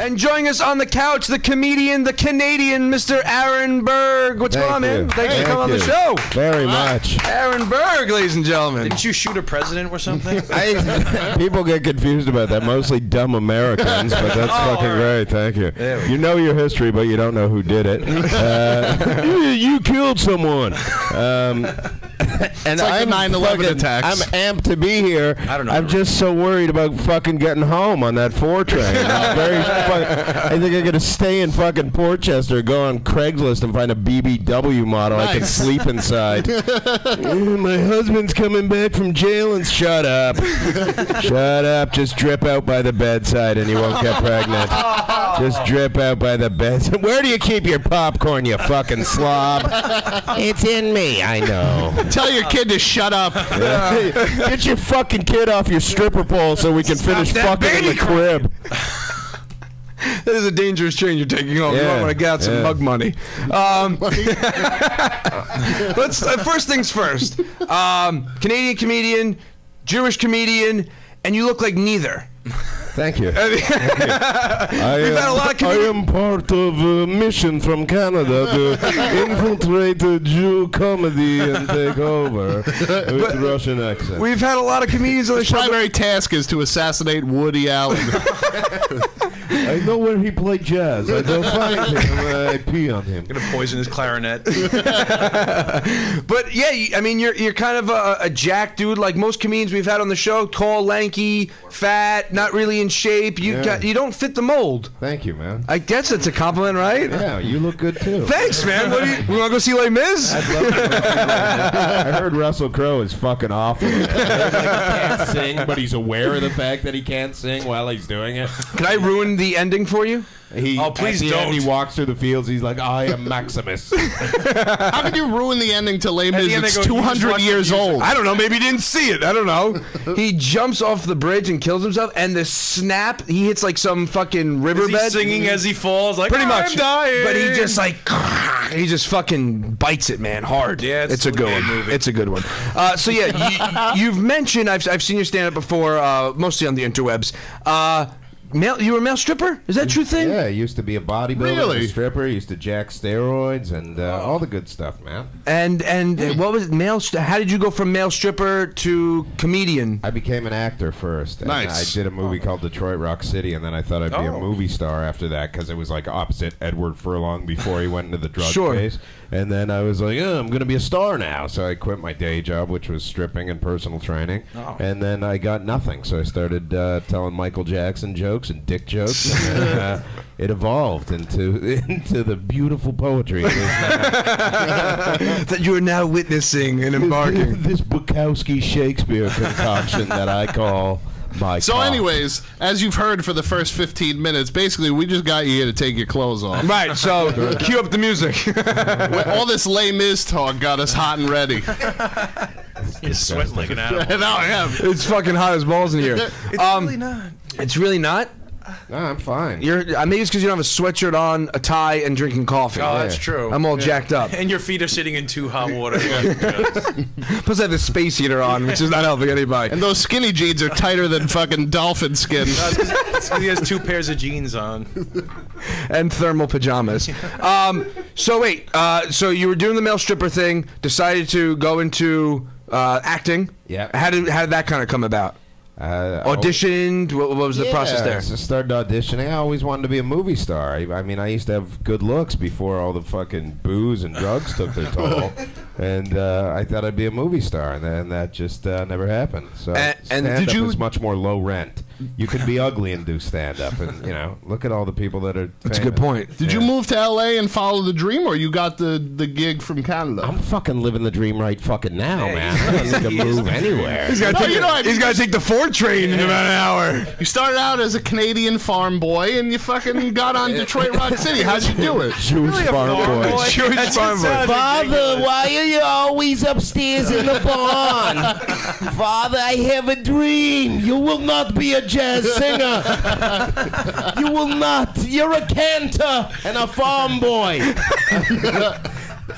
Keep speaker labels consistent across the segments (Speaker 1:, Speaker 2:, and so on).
Speaker 1: And joining us on the couch, the comedian, the Canadian, Mr. Aaron Berg. What's going on, man? Thanks for coming on the show.
Speaker 2: Very much.
Speaker 1: Aaron Berg, ladies and gentlemen.
Speaker 3: Didn't you shoot a president or something?
Speaker 2: People get confused about that. Mostly dumb Americans, but that's fucking great. Thank you. You know your history, but you don't know who did it. You killed someone. And
Speaker 4: like
Speaker 2: I'm
Speaker 4: 9/11 attacks.
Speaker 2: I'm amped to be here.
Speaker 3: I don't know.
Speaker 2: I'm just so worried about fucking getting home on that 4 train. I think I'm gonna stay in fucking Portchester, go on Craigslist and find a BBW model I can sleep inside. My husband's coming back from jail and shut up. Shut up. Just drip out by the bedside and you won't get pregnant. Just drip out by the bedside. Where do you keep your popcorn, you fucking slob? It's in me. I know.
Speaker 4: Tell your kid to shut up.
Speaker 2: Hey, get your fucking kid off your stripper pole so we can finish fucking in the crib.
Speaker 1: That is a dangerous train you're taking home. You might want to get out some mug money. Let's first things first. Canadian comedian, Jewish comedian, and you look like neither.
Speaker 2: Thank you.
Speaker 1: We've had a lot of
Speaker 2: I am part of a mission from Canada to infiltrate the Jew comedy and take over with Russian accent.
Speaker 1: We've had a lot of comedians on the show.
Speaker 4: Primary task is to assassinate Woody Allen.
Speaker 2: I know where he played jazz. I don't find him. I pee on him.
Speaker 3: Gonna poison his clarinet.
Speaker 1: But yeah, I mean, you're kind of a jack dude, like most comedians we've had on the show. Tall, lanky, fat, not really in shape. You don't fit the mold.
Speaker 2: Thank you, man.
Speaker 1: I guess it's a compliment, right?
Speaker 2: Yeah, you look good too.
Speaker 1: Thanks, man. We want to go see Les Mis?
Speaker 2: I'd love to go see Les Mis. I heard Russell Crowe is fucking awful.
Speaker 5: He can't sing, but he's aware of the fact that he can't sing while he's doing it.
Speaker 1: Can I ruin the ending for you?
Speaker 5: Please don't. He walks through the fields. He's like, I am Maximus.
Speaker 4: How could you ruin the ending to Les Mis? It's 200 years old.
Speaker 1: I don't know. Maybe he didn't see it. I don't know. He jumps off the bridge and kills himself, and the snap, he hits like some fucking riverbed.
Speaker 3: Is he singing as he falls? Like,
Speaker 1: pretty much.
Speaker 3: I'm dying.
Speaker 1: But he just like, he just fucking bites it, man, hard.
Speaker 3: Yeah,
Speaker 1: it's a good one.
Speaker 3: Movie.
Speaker 1: It's a good one. So yeah, you've mentioned, I've seen your stand up before, mostly on the interwebs. You were a male stripper? Is that a true thing?
Speaker 2: Yeah, I used to be a bodybuilder, a stripper. Used to jack steroids and all the good stuff, man.
Speaker 1: And what was it, how did you go from male stripper to comedian?
Speaker 2: I became an actor first.
Speaker 4: Nice.
Speaker 2: I did a movie called Detroit Rock City, and then I thought I'd be a movie star after that because it was like opposite Edward Furlong before he went into the drug phase. And then I was like, I'm going to be a star now. So I quit my day job, which was stripping and personal training. And then I got nothing. So I started telling Michael Jackson jokes and dick jokes. And it evolved into the beautiful poetry
Speaker 1: that you are now witnessing and embarking.
Speaker 2: This Bukowski Shakespeare concoction that I call my cock.
Speaker 4: Anyways, as you've heard for the first 15 minutes, basically we just got you here to take your clothes off.
Speaker 1: Right, so cue up the music.
Speaker 4: All this Les Mis talk got us hot and ready.
Speaker 3: You're sweating like an animal.
Speaker 4: Now I am.
Speaker 1: It's fucking hot as balls in here.
Speaker 3: It's really not.
Speaker 1: It's really not?
Speaker 2: No, I'm fine.
Speaker 1: Maybe it's because you don't have a sweatshirt on, a tie, and drinking coffee.
Speaker 3: Oh, that's true.
Speaker 1: I'm all jacked up.
Speaker 3: And your feet are sitting in too hot water.
Speaker 1: Plus I have the space heater on, which is not helping anybody.
Speaker 4: And those skinny jeans are tighter than fucking dolphin skin.
Speaker 3: He has 2 pairs of jeans on.
Speaker 1: And thermal pajamas. So wait, so you were doing the male stripper thing, decided to go into acting.
Speaker 2: Yeah.
Speaker 1: How did that kind of come about? Auditioned? What was the process there?
Speaker 2: I started auditioning. I always wanted to be a movie star. I mean, I used to have good looks before all the fucking booze and drugs took their toll. And I thought I'd be a movie star, and that just never happened. So stand-up is much more low rent. You can be ugly and do stand-up, and look at all the people that are famous.
Speaker 1: That's a good point.
Speaker 4: Did you move to L.A. and follow the dream, or you got the gig from Canada?
Speaker 2: I'm fucking living the dream right fucking now, man. I don't need to move anywhere.
Speaker 1: He's got to take the 4 train in about an hour.
Speaker 4: You started out as a Canadian farm boy, and you fucking got on Detroit Rock City. How'd you do it?
Speaker 2: Jewish farm boy.
Speaker 1: Jewish farm boy.
Speaker 2: Father, why are you always upstairs in the barn? Father, I have a dream. You will not be a jazz singer. You will not. You're a cantor and a farm boy.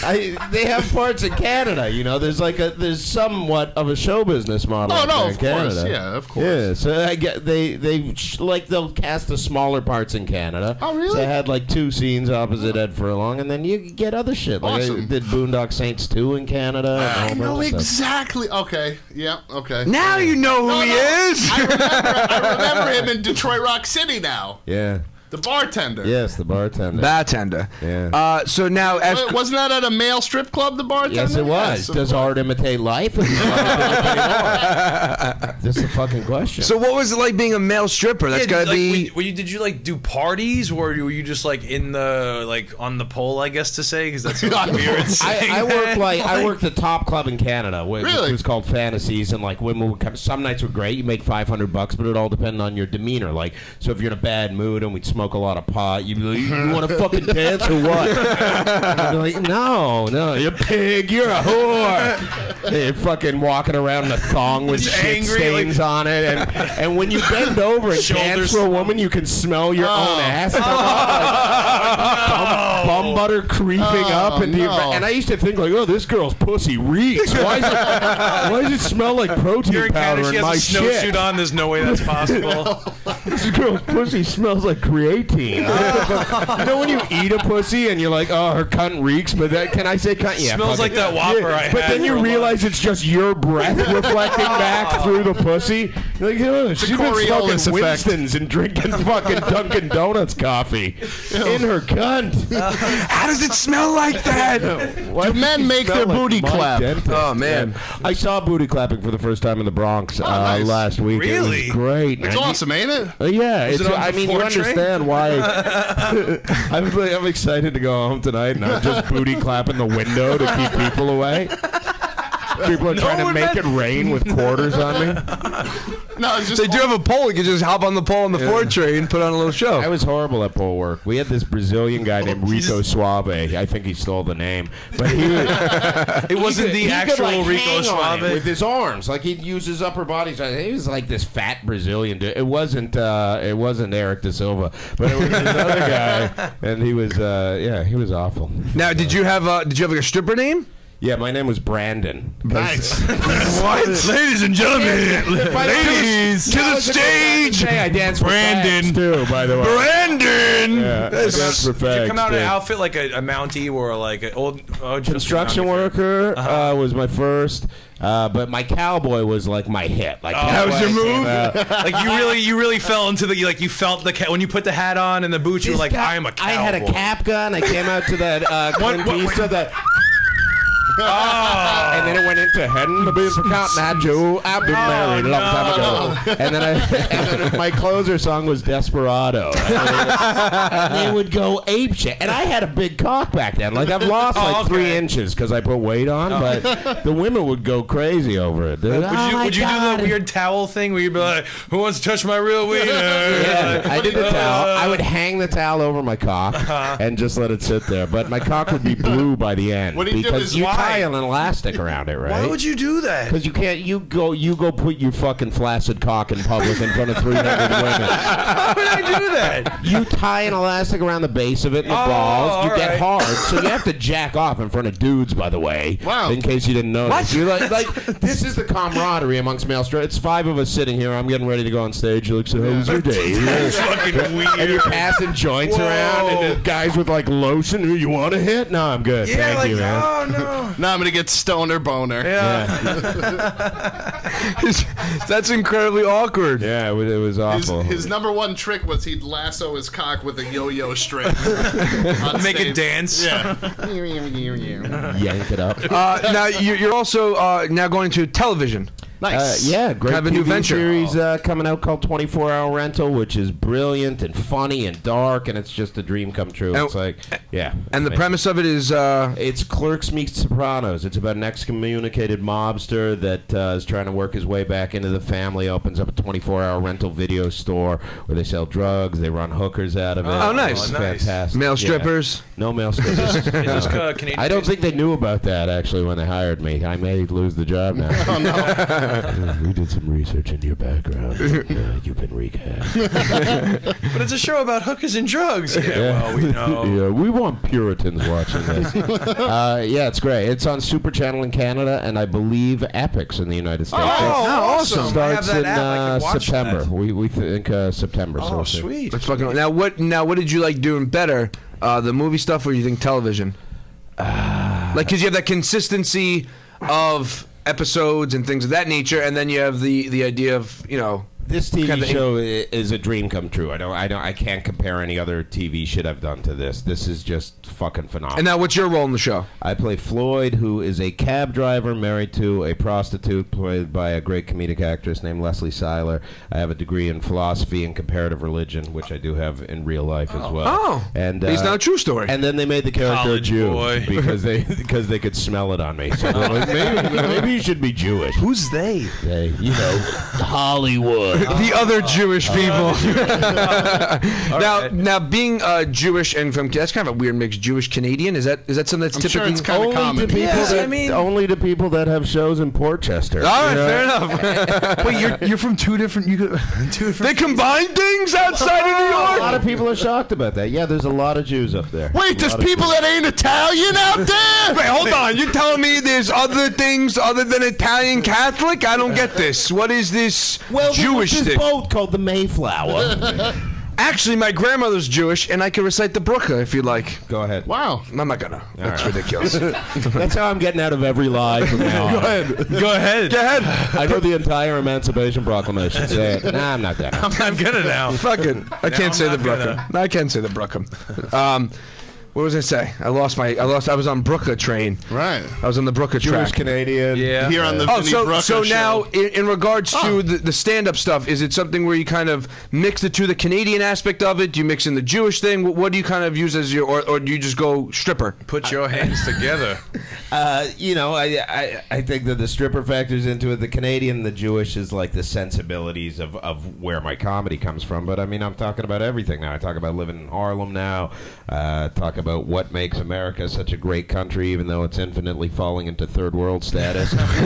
Speaker 2: They have parts in Canada, you know. There's somewhat of a show business model.
Speaker 4: Oh no,
Speaker 2: in
Speaker 4: of
Speaker 2: Canada.
Speaker 4: course, yeah, of course.
Speaker 2: Yeah, so I get they'll cast the smaller parts in Canada.
Speaker 4: Oh really?
Speaker 2: So I had like 2 scenes opposite Ed Furlong, and then you get other shit. Like
Speaker 4: Awesome.
Speaker 2: I did Boondock Saints 2 in Canada. And a
Speaker 4: I
Speaker 2: whole
Speaker 4: know
Speaker 2: bunch of stuff.
Speaker 4: exactly. Okay, yeah, okay.
Speaker 1: Now you know who he is.
Speaker 4: I remember him in Detroit Rock City now.
Speaker 2: Yeah.
Speaker 4: The bartender.
Speaker 2: Yes, the bartender.
Speaker 1: Bartender.
Speaker 2: Yeah.
Speaker 1: So now, as
Speaker 4: Wasn't that at a male strip club, the bartender?
Speaker 2: Yes, it was.
Speaker 4: Yes,
Speaker 2: Does art imitate life? Or does art imitate art? This is a fucking question.
Speaker 1: so what was it like being a male stripper? That's gotta be.
Speaker 3: Did you like do parties, or were you just like in the on the pole? I guess to say, because that's what weird.
Speaker 2: I worked the top club in Canada, which
Speaker 4: Really?
Speaker 2: was called Fantasies, and like women would come. Some nights were great. You make $500, but it all depended on your demeanor. Like, so if you're in a bad mood and we'd smoke a lot of pot, you'd be like, "You want to fucking dance or what?" I'd be like, "No, you pig, you're a whore." You're fucking walking around in a thong with
Speaker 3: Just
Speaker 2: shit
Speaker 3: angry,
Speaker 2: stains on it, and when you bend over and dance for a woman, you can smell your own ass. Bum butter creeping up into your and I used to think like, oh, this girl's pussy reeks. Why does it smell like protein
Speaker 3: You're in
Speaker 2: powder
Speaker 3: Canada, she
Speaker 2: in my
Speaker 3: has a snowsuit
Speaker 2: shit?
Speaker 3: on. There's no way that's possible.
Speaker 2: This girl's pussy smells like creatine. You know when you eat a pussy and you're like, oh, her cunt reeks, but that, can I say cunt? Yeah,
Speaker 3: Smells like that Whopper I had.
Speaker 2: But then you
Speaker 3: for a
Speaker 2: realize it's just your breath reflecting back through the pussy. You're like, oh, she's been
Speaker 4: Coriolis
Speaker 2: smoking
Speaker 4: effect.
Speaker 2: Winston's and drinking fucking Dunkin' Donuts coffee in her cunt.
Speaker 1: How does it smell like that?
Speaker 2: Why
Speaker 4: Do
Speaker 2: does
Speaker 4: men
Speaker 2: she
Speaker 4: make
Speaker 2: smell
Speaker 4: their
Speaker 2: like
Speaker 4: booty
Speaker 2: Mike
Speaker 4: clap?
Speaker 2: Dentist?
Speaker 1: Oh, man.
Speaker 2: I saw booty clapping for the first time in the Bronx
Speaker 4: nice.
Speaker 2: last week. It
Speaker 3: Really?
Speaker 2: was great.
Speaker 4: It's
Speaker 2: man.
Speaker 4: awesome, ain't it?
Speaker 2: Yeah,
Speaker 3: Was
Speaker 2: it's,
Speaker 3: it on
Speaker 2: I
Speaker 3: the
Speaker 2: mean, you
Speaker 3: 4 train?
Speaker 2: understand why. I'm excited to go home tonight and I'm just booty clapping the window to keep people away. People are trying to make it rain with quarters on me.
Speaker 4: No, it's just
Speaker 1: They do have a pole. You can just hop on the pole on the 4 train and put on a little show.
Speaker 2: I was horrible at pole work. We had this Brazilian guy named Rico Suave. I think he stole the name, but he
Speaker 3: It wasn't
Speaker 2: he
Speaker 3: the
Speaker 2: could,
Speaker 3: actual
Speaker 2: like,
Speaker 3: Rico
Speaker 2: hang on
Speaker 3: Suave.
Speaker 2: it with his arms. Like he'd use his upper body. He was like this fat Brazilian dude. It wasn't Eric Da Silva, but it was this other guy, and he was he was awful.
Speaker 1: Now, did you have like a stripper name?
Speaker 2: Yeah, my name was Brandon.
Speaker 4: nice.
Speaker 1: What? Ladies and gentlemen, ladies, to the stage,
Speaker 2: I danced for
Speaker 1: Brandon.
Speaker 2: fags, too, by the way.
Speaker 1: Brandon.
Speaker 2: Yeah, I danced for
Speaker 3: Did you come
Speaker 2: fags,
Speaker 3: out in
Speaker 2: too.
Speaker 3: an outfit like a Mountie or like an old
Speaker 2: Construction worker was my first, but my cowboy was like my hit. Like
Speaker 1: That was your move?
Speaker 3: Like you really fell into the you felt the when you put the hat on and the boots. You were like, I am a cowboy.
Speaker 2: I had a cap gun. I came out to that Clint Eastwood that. And then it went into heading to be for Counting Eye Joe. I've been married a long time ago. And then my closer song was Desperado. And they would go ape shit. And I had a big cock back then. Like I've lost like 3 inches because I put weight on, but the women would go crazy over it.
Speaker 3: Would you do the weird towel thing where you'd be like, who wants to touch my real wiener?
Speaker 2: Yeah, I did the towel. I would hang the towel over my cock and just let it sit there. But my cock would be blue by the end.
Speaker 4: What do you do
Speaker 2: because
Speaker 4: is
Speaker 2: you
Speaker 4: why?
Speaker 2: tie an elastic around it, right?
Speaker 3: Why would you do that?
Speaker 2: Because you can't. You go put your fucking flaccid cock in public in front of 300 women.
Speaker 3: How would I do that?
Speaker 2: You tie an elastic around the base of it and the balls. You get hard, so you have to jack off in front of dudes. By the way,
Speaker 4: Wow.
Speaker 2: In case you didn't know,
Speaker 1: What?
Speaker 2: You're like this is the camaraderie amongst male strippers. It's 5 of us sitting here. I'm getting ready to go on stage. You're like, so how was your day?
Speaker 3: That's fucking weird.
Speaker 2: And you're passing joints around, and the guys with like lotion. You want a hit? No, I'm good.
Speaker 3: Yeah,
Speaker 2: Thank
Speaker 3: like,
Speaker 2: you, man.
Speaker 3: oh no.
Speaker 4: Now I'm gonna get stoner boner.
Speaker 1: That's incredibly awkward.
Speaker 2: Yeah, it was awful.
Speaker 4: His number one trick was he'd lasso his cock with a yo-yo string. On
Speaker 3: Make
Speaker 4: stage.
Speaker 3: it dance.
Speaker 4: Yeah.
Speaker 2: Yank it up.
Speaker 1: Now you're also now going to television.
Speaker 4: Nice.
Speaker 2: Yeah, great
Speaker 1: Kind of a new
Speaker 2: TV
Speaker 1: venture.
Speaker 2: series coming out called 24 Hour Rental, which is brilliant and funny and dark, and it's just a dream come true.
Speaker 1: And-
Speaker 2: It's like, yeah.
Speaker 1: And the
Speaker 2: amazing.
Speaker 1: premise of it is
Speaker 2: It's Clerks meets Sopranos. It's about an excommunicated mobster that is trying to work his way back into the family, opens up a 24-hour rental video store where they sell drugs, they run hookers out of it.
Speaker 1: Oh, nice.
Speaker 2: It's
Speaker 3: Nice.
Speaker 2: fantastic.
Speaker 1: male
Speaker 2: Yeah.
Speaker 1: strippers.
Speaker 2: No male strippers.
Speaker 3: Is this Canadian?
Speaker 2: I don't think they knew about that, actually, when they hired me. I may lose the job now. We did some research into your background. You've been recast.
Speaker 3: But it's a show about hookers and drugs. Yeah, well, we know.
Speaker 2: Yeah, we want Puritans watching this. Yeah, it's great. It's on Super Channel in Canada, and I believe Epix in the United States.
Speaker 1: awesome!
Speaker 2: Starts
Speaker 3: I have that
Speaker 2: in
Speaker 3: app. I can watch
Speaker 2: September.
Speaker 3: that.
Speaker 2: We think September. so
Speaker 3: Oh,
Speaker 2: we'll see.
Speaker 3: sweet.
Speaker 1: That's fucking. Now what did you like doing better? The movie stuff, or you think television? Like, because you have that consistency of episodes and things of that nature, and then you have the idea of, you know.
Speaker 2: This TV
Speaker 1: Kind of-
Speaker 2: show is a dream come true. I can't compare any other TV shit I've done to this. This is just fucking phenomenal.
Speaker 1: And now, what's your role in the show?
Speaker 2: I play Floyd, who is a cab driver married to a prostitute, played by a great comedic actress named Leslie Seiler. I have a degree in philosophy and comparative religion, which I do have in real life as well.
Speaker 1: Oh,
Speaker 2: and
Speaker 1: it's not a true story.
Speaker 2: And then they made the character
Speaker 3: College
Speaker 2: a Jew
Speaker 3: boy.
Speaker 2: because they could smell it on me. So they're like, maybe you should be Jewish.
Speaker 1: Who's they?
Speaker 2: They, you know, Hollywood.
Speaker 1: The other Jewish people. Now, being Jewish and from that's kind of a weird mix. Jewish Canadian, is that something that's
Speaker 4: I'm sure
Speaker 1: typically
Speaker 4: it's kind of common.
Speaker 2: Only to people that have shows in Portchester.
Speaker 1: All right, fair enough.
Speaker 6: Wait, you're from two different.
Speaker 1: They combine things outside of New
Speaker 2: A lot
Speaker 1: York.
Speaker 2: of people are shocked about that. Yeah, there's a lot of Jews up there.
Speaker 4: Wait, there's people that ain't Italian out there?
Speaker 1: Wait, hold on. You're telling me there's other things other than Italian Catholic? I don't get this. What is this Jewish
Speaker 2: this
Speaker 1: thing?
Speaker 2: boat called the Mayflower.
Speaker 1: Actually, my grandmother's Jewish, and I can recite the Brooker if you'd like.
Speaker 2: Go ahead.
Speaker 4: Wow.
Speaker 1: I'm not gonna. That's ridiculous.
Speaker 2: That's how I'm getting out of every lie from now on.
Speaker 3: Go ahead.
Speaker 2: I know the entire Emancipation Proclamation. Say it. Nah, I'm not that.
Speaker 3: I'm not gonna now.
Speaker 1: Fuck it. I can't say the
Speaker 3: I'm not
Speaker 1: Brooker. I can say the Brooker. What was I say? I was on Brooker train.
Speaker 4: Right.
Speaker 1: I was on the Brooker
Speaker 2: Jewish
Speaker 1: track.
Speaker 2: Canadian.
Speaker 3: Yeah.
Speaker 4: Here on the Vinny Brusco
Speaker 1: so now
Speaker 4: show.
Speaker 1: in regards to the stand-up stuff, is it something where you kind of mix the Canadian aspect of it? Do you mix in the Jewish thing? What do you kind of use as your, or do you just go stripper?
Speaker 3: Put your hands together.
Speaker 2: You know, I think that the stripper factors into it. The Canadian, the Jewish is like the sensibilities of where my comedy comes from. But I mean, I'm talking about everything now. I talk about living in Harlem now. Talk about what makes America such a great country, even though it's infinitely falling into third world status. Stuff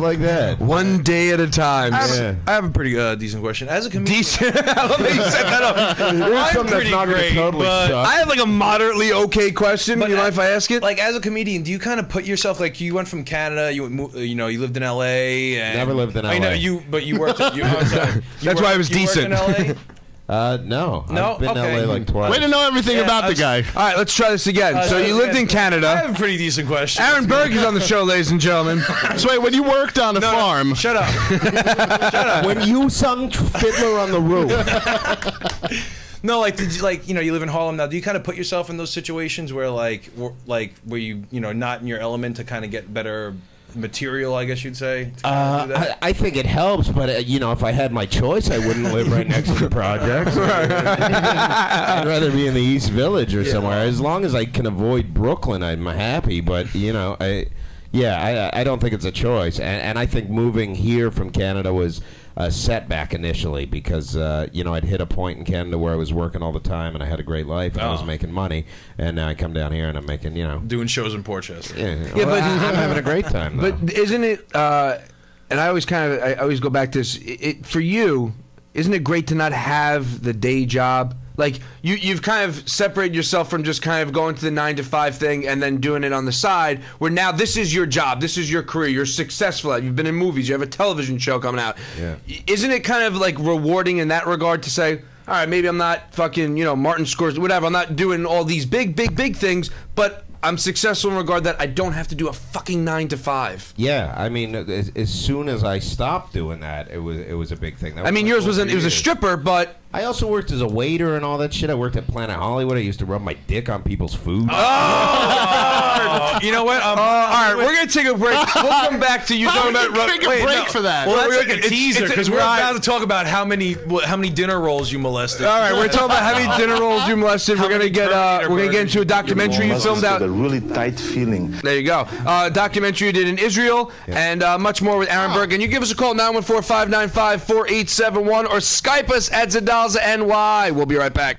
Speaker 2: like that.
Speaker 1: One day at a time.
Speaker 3: I have a pretty decent question. As a comedian,
Speaker 1: Decent. I love that you set that up.
Speaker 3: I'm pretty great, but
Speaker 1: I have like a moderately okay question. You mind if I ask it?
Speaker 3: like as a comedian, do you kind of put yourself like you went from Canada, you lived in LA, and
Speaker 2: Never lived in
Speaker 3: I know
Speaker 2: LA.
Speaker 3: but you worked. That's
Speaker 1: why I was
Speaker 3: you worked
Speaker 1: decent.
Speaker 3: in LA?
Speaker 2: No.
Speaker 3: No?
Speaker 2: I've been
Speaker 3: Okay.
Speaker 2: to LA like twice.
Speaker 4: Way to know everything about the guy.
Speaker 1: All right, let's try this again. So you lived in
Speaker 3: I
Speaker 1: Canada.
Speaker 3: have a pretty decent question.
Speaker 1: Aaron Berg is on the show, ladies and gentlemen.
Speaker 4: So wait, when you worked on a farm,
Speaker 3: Shut up.
Speaker 2: When you sung Fiddler on the Roof.
Speaker 3: No, like did you you live in Harlem now? Do you kind of put yourself in those situations where where you not in your element to kind of get better material, I guess you'd say? To kinda do that?
Speaker 2: I think it helps, but if I had my choice, I wouldn't live right next to the projects. I'd rather be in the East Village or somewhere. As long as I can avoid Brooklyn, I'm happy. But I don't think it's a choice, and I think moving here from Canada was a setback initially because I'd hit a point in Canada where I was working all the time and I had a great life and I was making money, and now I come down here and I'm making
Speaker 3: doing shows in Portchester.
Speaker 2: but I'm having a great time. Though.
Speaker 1: But isn't it? And I always go back to this. For you, isn't it great to not have the day job? Like you've kind of separated yourself from just kind of going to the 9-to-5 thing and then doing it on the side. Where now this is your job, this is your career. You're successful at. You've been in movies. You have a television show coming out.
Speaker 2: Yeah.
Speaker 1: Isn't it kind of like rewarding in that regard to say, all right, maybe I'm not fucking Martin Scorsese, whatever. I'm not doing all these big things, but I'm successful in regard that I don't have to do a fucking 9-to-5.
Speaker 2: Yeah, I mean, as soon as I stopped doing that, it was a big thing. That
Speaker 1: I mean,
Speaker 2: like
Speaker 1: yours
Speaker 2: over
Speaker 1: it was a
Speaker 2: years.
Speaker 1: stripper, but
Speaker 2: I also worked as a waiter and all that shit. I worked at Planet Hollywood. I used to rub my dick on people's food.
Speaker 3: You know what?
Speaker 1: all right, we're gonna take a break. We'll come back to you talking about.
Speaker 4: take a break for that.
Speaker 3: Well, that's
Speaker 1: We're
Speaker 3: like a
Speaker 1: gonna-
Speaker 3: teaser
Speaker 1: it's-
Speaker 3: because we're
Speaker 1: right.
Speaker 3: about to talk about how many dinner rolls you molested.
Speaker 1: All right, we're talking about how many dinner rolls you molested. We're gonna get into a documentary you filmed out.
Speaker 7: A really tight feeling.
Speaker 1: There you go. Documentary you did in Israel, and much more with Aaron Berg. And you give us a call 914-595-4871 or Skype us at Zadalza NY. We'll be right back.